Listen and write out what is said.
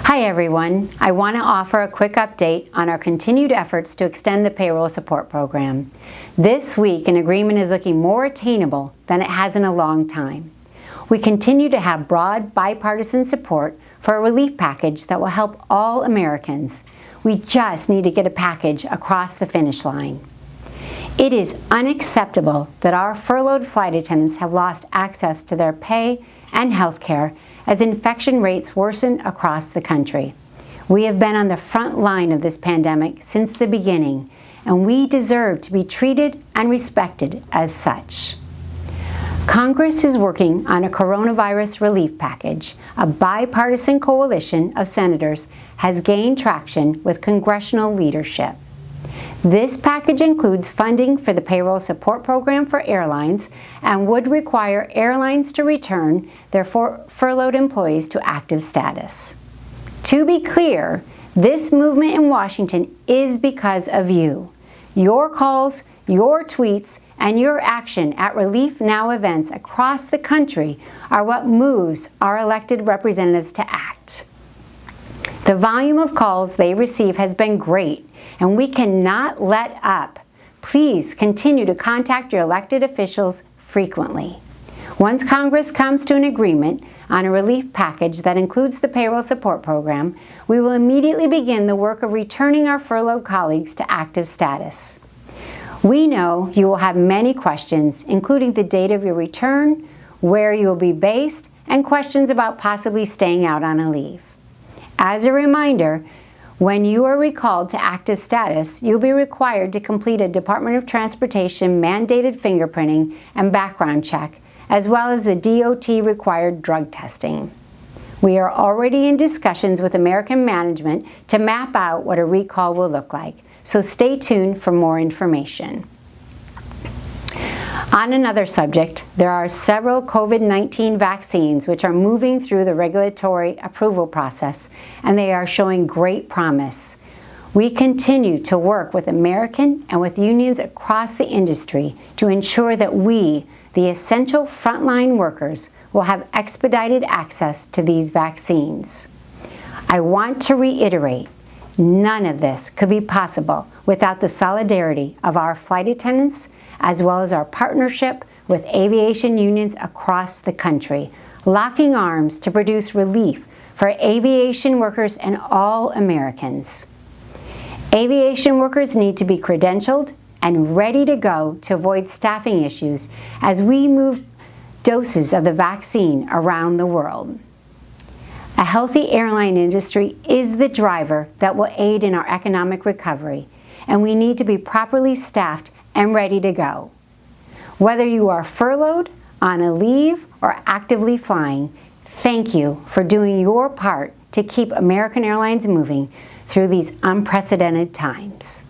Hi everyone. I want to offer a quick update on our continued efforts to extend the Payroll Support Program. This week, an agreement is looking more attainable than it has in a long time. We continue to have broad bipartisan support for a relief package that will help all Americans. We just need to get a package across the finish line. It is unacceptable that our furloughed flight attendants have lost access to their pay and health care as infection rates worsen across the country. We have been on the front line of this pandemic since the beginning, and we deserve to be treated and respected as such. Congress is working on a coronavirus relief package. A bipartisan coalition of senators has gained traction with congressional leadership. This package includes funding for the Payroll Support Program for airlines and would require airlines to return their furloughed employees to active status. To be clear, this movement in Washington is because of you. Your calls, your tweets, and your action at Relief Now events across the country are what moves our elected representatives to act. The volume of calls they receive has been great, and we cannot let up. Please continue to contact your elected officials frequently. Once Congress comes to an agreement on a relief package that includes the Payroll Support Program, we will immediately begin the work of returning our furloughed colleagues to active status. We know you will have many questions, including the date of your return, where you will be based, and questions about possibly staying out on a leave. As a reminder, when you are recalled to active status, you'll be required to complete a Department of Transportation mandated fingerprinting and background check, as well as the DOT required drug testing. We are already in discussions with American management to map out what a recall will look like, so stay tuned for more information. On another subject, there are several COVID-19 vaccines which are moving through the regulatory approval process, and they are showing great promise. We continue to work with American and with unions across the industry to ensure that we, the essential frontline workers, will have expedited access to these vaccines. I want to reiterate, none of this could be possible without the solidarity of our flight attendants, as well as our partnership with aviation unions across the country, locking arms to produce relief for aviation workers and all Americans. Aviation workers need to be credentialed and ready to go to avoid staffing issues as we move doses of the vaccine around the world. A healthy airline industry is the driver that will aid in our economic recovery, and we need to be properly staffed and ready to go. Whether you are furloughed, on a leave, or actively flying, thank you for doing your part to keep American Airlines moving through these unprecedented times.